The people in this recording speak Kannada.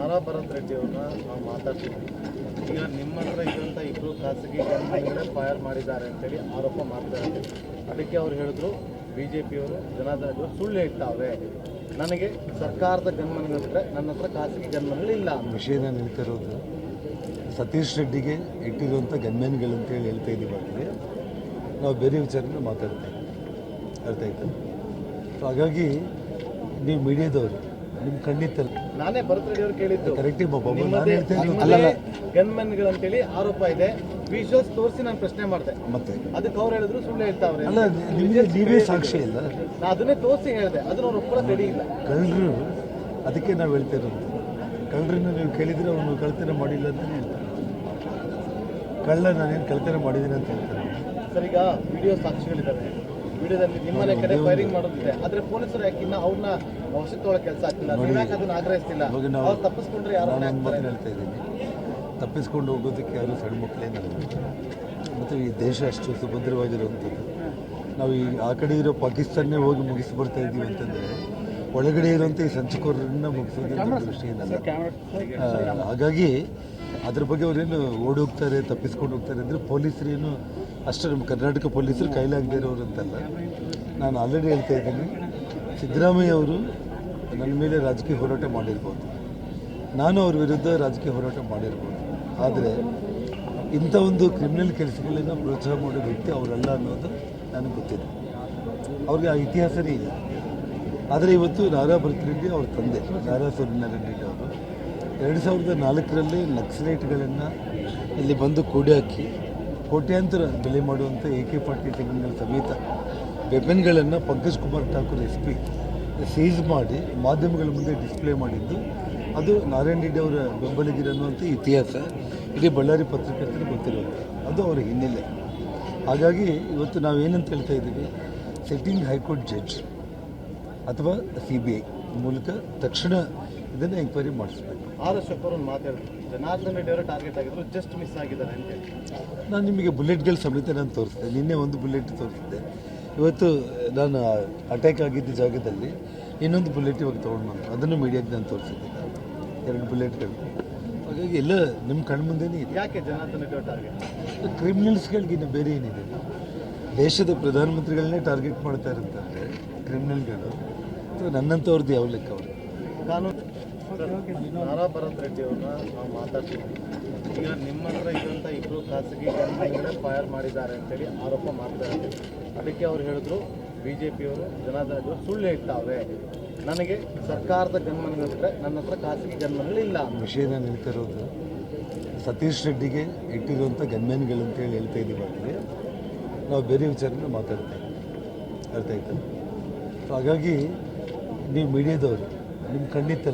ನಾರಾ ಭರತ್ ರೆಡ್ಡಿ ಅವ್ರನ್ನ ನಾವು ಮಾತಾಡ್ತಿದ್ವಿ. ಈಗ ನಿಮ್ಮ ಹತ್ರ ಇದ್ದಂಥ ಇಬ್ಬರು ಖಾಸಗಿ ಗನ್ಮನ್ಗಳೇ ಫೈರ್ ಮಾಡಿದ್ದಾರೆ ಅಂತೇಳಿ ಆರೋಪ ಮಾಡ್ತಾ ಇದ್ದಾರೆ. ಅದಕ್ಕೆ ಅವ್ರು ಹೇಳಿದ್ರು BJPಯವರು ಜನಾರ್ದನ್ ರೆಡ್ಡಿ ಅವರು ಸುಳ್ಳು ಹೇಳ್ತಾವೆ, ನನಗೆ ಸರ್ಕಾರದ ಗನ್ಮನ್ಗಳಿದ್ರೆ ನನ್ನ ಹತ್ರ ಖಾಸಗಿ ಗನ್ಮನ್ಗಳಿಲ್ಲ ಅಂತ ವಿಷಯ ನಾನು ಹೇಳ್ತಿರೋದು. ಸತೀಶ್ ರೆಡ್ಡಿಗೆ ಇಟ್ಟಿರುವಂಥ ಗನ್ಮ್ಯಾನ್ಗಳು ಅಂತೇಳಿ ಹೇಳ್ತಾ ಇದ್ದೀವಿ. ಆದರೆ ನಾವು ಬೇರೆ ವಿಚಾರನ ಮಾತಾಡ್ತಾ ಇದ್ದೀವಿ, ಅರ್ಥ ಆಯ್ತು. ಸೊ ಹಾಗಾಗಿ ನೀವು ಮೀಡಿಯಾದವರು ನಿಮ್ಮ ಖಂಡಿತ ನಾನೇ ಭರತ್ ರೆಡ್ಡಿ ಅವರು ಕೇಳಿದ್ದು ಕರೆಕ್ಟಿವ್ ಗನ್ಮನ್ಗಳಂತೇಳಿ ಆರೋಪ ಇದೆ. ವಿಜುವಲ್ಸ್ ತೋರಿಸಿ ನಾನು ಪ್ರಶ್ನೆ ಮಾಡಿದೆ, ಮತ್ತೆ ಅದಕ್ಕೆ ಅವ್ರು ಹೇಳಿದ್ರು ಸುಳ್ಳು ಹೇಳ್ತಾವ್ರೆ. ಅಲ್ಲ, ನಿಮಗೆ ನೀವೇ ಸಾಕ್ಷಿ ಇಲ್ಲ. ನಾ ಅದನ್ನೇ ತೋರಿಸಿ ಹೇಳಿದೆ, ಅದನ್ನ ಅವ್ರು ಒಪ್ಪಳ ರೆಡಿ ಇಲ್ಲ. ಕಳ್ಳರು, ಅದಕ್ಕೆ ನಾವು ಹೇಳ್ತಾ ಇರೋದು. ಕಳ್ಳರನ್ನ ನೀವು ಕೇಳಿದರೆ ಅವನು ಕಳ್ತನ ಮಾಡಿಲ್ಲ ಅಂತಲೇ ಹೇಳ್ತಾರೆ. ಕಳ್ಳ ನಾನೇನು ಕಳ್ತನ ಮಾಡಿದ್ದೀನಿ ಅಂತ ಹೇಳ್ತಾರೆ. ಸರ್, ಈಗ ವಿಡಿಯೋ ಸಾಕ್ಷಿಗಳಿದ್ದಾವೆ. ವಿಡಿಯೋದಲ್ಲಿ ನಿಮ್ಮನೆ ಕಡೆ ಫೈರಿಂಗ್ ಮಾಡೋದಿದೆ, ಆದ್ರೆ ಪೊಲೀಸರು ಯಾಕೆ ಇನ್ನ ಅವ್ರನ್ನ ವಶಕ್ಕೆ ತೊಗೊಳ್ಳೋ ಕೆಲಸ ಆಗ್ತಿಲ್ಲ, ನೀವು ಯಾಕೆ ಅದನ್ನ ಆಗ್ರಹಿಸ್ತಿಲ್ಲ? ಅವ್ರು ತಪ್ಪಿಸ್ಕೊಂಡ್ರೆ ಯಾರು? ನಾನು ಒಂದು ಮಾತು ಹೇಳ್ತಾ ಇದ್ದೀನಿ, ತಪ್ಪಿಸ್ಕೊಂಡು ಹೋಗೋದಕ್ಕೆ ಯಾರು ಸಣ್ಣ ಮಕ್ಕಳೇನಲ್ಲ. ಮತ್ತು ಈ ದೇಶ ಅಷ್ಟು ಸುಭದ್ರವಾಗಿರುವಂಥದ್ದು. ನಾವು ಈ ಆ ಕಡೆ ಇರೋ ಪಾಕಿಸ್ತಾನೇ ಹೋಗಿ ಮುಗಿಸಿ ಬರ್ತಾ ಇದ್ದೀವಿ ಅಂತಂದರೆ ಒಳಗಡೆ ಇರುವಂಥ ಈ ಸಂಚುಕೋರರನ್ನ ಮುಗಿಸೋದು ನಮ್ಮ ದೃಷ್ಟಿ ಏನಲ್ಲ. ಹಾಗಾಗಿ ಅದ್ರ ಬಗ್ಗೆ ಅವರೇನು ಓಡಿ ಹೋಗ್ತಾರೆ, ತಪ್ಪಿಸ್ಕೊಂಡು ಹೋಗ್ತಾರೆ ಅಂದರೆ ಪೊಲೀಸರೇನು ಅಷ್ಟೇ ನಮ್ಮ ಕರ್ನಾಟಕ ಪೊಲೀಸರು ಕೈಲಾಗದೇ ಇರೋರು ಅಂತಲ್ಲ. ನಾನು ಆಲ್ರೆಡಿ ಹೇಳ್ತಾ ಇದ್ದೀನಿ, ಸಿದ್ದರಾಮಯ್ಯ ಅವರು ನನ್ನ ಮೇಲೆ ರಾಜಕೀಯ ಹೋರಾಟ ಮಾಡಿರ್ಬೋದು, ನಾನು ಅವ್ರ ವಿರುದ್ಧ ರಾಜಕೀಯ ಹೋರಾಟ ಮಾಡಿರ್ಬೋದು. ಆದರೆ ಇಂಥ ಒಂದು ಕ್ರಿಮಿನಲ್ ಕೆಲಸಗಳನ್ನು ಪ್ರೋತ್ಸಾಹ ಮಾಡೋ ವ್ಯಕ್ತಿ ಅವರಲ್ಲ ಅನ್ನೋದು ನನಗೆ ಗೊತ್ತಿದೆ. ಅವ್ರಿಗೆ ಆ ಇತಿಹಾಸನೇ ಇಲ್ಲ. ಆದರೆ ಇವತ್ತು ನಾರಾ ಭರತ್ ರೆಡ್ಡಿ ಅವ್ರ ತಂದೆ ನಾರಾ ಸೂರ್ಯನಾರಾಯಣ ರೆಡ್ಡಿ ಅವರು 2004ರಲ್ಲಿ ನಕ್ಸಲೈಟ್ಗಳನ್ನು ಇಲ್ಲಿ ಬಂದು ಕೂಡಿ ಹಾಕಿ ಕೋಟ್ಯಾಂತರ ಬೆಲೆ ಮಾಡುವಂಥ AK-47ಗಳ ಸಮೇತ ವೆಪನ್ಗಳನ್ನು ಪಂಕಜ್ ಕುಮಾರ್ ಠಾಕೂರ್ SP ಸೀಸ್ ಮಾಡಿ ಮಾಧ್ಯಮಗಳ ಮುಂದೆ ಡಿಸ್ಪ್ಲೇ ಮಾಡಿದ್ದು ಅದು ನಾರಾಯಣ ರೆಡ್ಡಿ ಅವರ ಬೆಂಬಲಿಗರನ್ನುವಂಥ ಇತಿಹಾಸ ಇಡೀ ಬಳ್ಳಾರಿ ಪತ್ರಕರ್ತರಿಗೆ ಗೊತ್ತಿರುವಂಥ ಅದು ಅವರ ಹಿನ್ನೆಲೆ. ಹಾಗಾಗಿ ಇವತ್ತು ನಾವೇನಂತ ಹೇಳ್ತಾ ಇದ್ದೀವಿ, ಸಿಟ್ಟಿಂಗ್ ಹೈಕೋರ್ಟ್ ಜಡ್ಜ್ ಅಥವಾ CBI ಮೂಲಕ ತಕ್ಷಣ ಇದನ್ನು ಎಂಕ್ವೈರಿ ಮಾಡಿಸ್ಬೇಕು. ಅಶೋಕ್ ಅವರು ಮಾತಾಡಿದ್ರು, ಜನಾರ್ದನ್ ರೆಡ್ಡಿ ಅವರು ಟಾರ್ಗೆಟ್ ಆಗಿದ್ರು, ಜಸ್ಟ್ ಮಿಸ್ ಆಗಿದ್ದಾರೆ ಅಂತೇಳಿ. ನಾನು ನಿಮಗೆ ಬುಲೆಟ್ಗಳ ಸಮೇತ ನಾನು ತೋರಿಸಿದೆ. ನಿನ್ನೆ ಒಂದು ಬುಲೆಟ್ ತೋರಿಸಿದ್ದೆ. ಇವತ್ತು ನಾನು ಅಟ್ಯಾಕ್ ಆಗಿದ್ದ ಜಾಗದಲ್ಲಿ ಇನ್ನೊಂದು ಬುಲೆಟ್ ಇವಾಗ ತೊಗೊಂಡು ಬಂದು ಅದನ್ನು ಮೀಡಿಯಾಗೆ ನಾನು ತೋರಿಸಿದ್ದೆ, 2 ಬುಲೆಟ್ಗಳು. ಹಾಗಾಗಿ ಎಲ್ಲ ನಿಮ್ಮ ಕಣ್ಮುಂದೆನೇ ಇದೆ. ಯಾಕೆ ಜನಾರ್ದನ್ ರೆಡ್ಡಿ ಅವರು ಟಾರ್ಗೆಟ್? ಕ್ರಿಮಿನಲ್ಸ್ಗಳಿಗಿನ್ನ ಬೇರೆ ಏನಿದೆ? ದೇಶದ ಪ್ರಧಾನಮಂತ್ರಿಗಳನ್ನೇ ಟಾರ್ಗೆಟ್ ಮಾಡ್ತಾ ಇರುತ್ತಾರೆ ಕ್ರಿಮಿನಲ್ಗಳು. ನನ್ನಂಥವ್ರದ್ದು ಯಾವ ಲೆಕ್ಕ ಅವರು? ಕಾನೂನು ನಾರಾ ಭರತ್ ರೆಡ್ಡಿ ಅವ್ರನ್ನ ನಾವು ಮಾತಾಡ್ತಿದ್ವಿ. ಈಗ ನಿಮ್ಮ ಹತ್ರ ಇದ್ದಂಥ ಇಬ್ಬರು ಖಾಸಗಿ ಗನ್ಮನ್ಗಳೇ ಫೈರ್ ಮಾಡಿದ್ದಾರೆ ಅಂತೇಳಿ ಆರೋಪ ಮಾಡ್ತಾ ಇದ್ದಾರೆ. ಅದಕ್ಕೆ ಅವ್ರು ಹೇಳಿದ್ರು BJPಯವರು ಜನಾರ್ದನ್ ರೆಡ್ಡಿ ಅವರು ಸುಳ್ಳು ಹೇಳ್ತಾವೆ, ನನಗೆ ಸರ್ಕಾರದ ಗನ್ಮನ್ಗಳಿದ್ರೆ ನನ್ನ ಹತ್ರ ಖಾಸಗಿ ಗನ್ಮನ್ಗಳಿಲ್ಲ ಅಂತ. ವಿಷಯ ನಾನು ಹೇಳ್ತಿರೋದು. ಸತೀಶ್ ರೆಡ್ಡಿಗೆ ಇಟ್ಟಿರುವಂಥ ಗನ್ಮ್ಯಾನ್ಗಳು ಅಂತೇಳಿ ಹೇಳ್ತಾ ಇದ್ದೀವಿ. ಆದರೆ ನಾವು ಬೇರೆ ವಿಚಾರನ ಮಾತಾಡ್ತಾ ಇದ್ದೀವಿ, ಅರ್ಥ ಆಯ್ತು. ಸೊ ಹಾಗಾಗಿ ನೀವು ಮೀಡಿಯಾದವರು ನಿಮ್ಮ ಖಂಡಿತ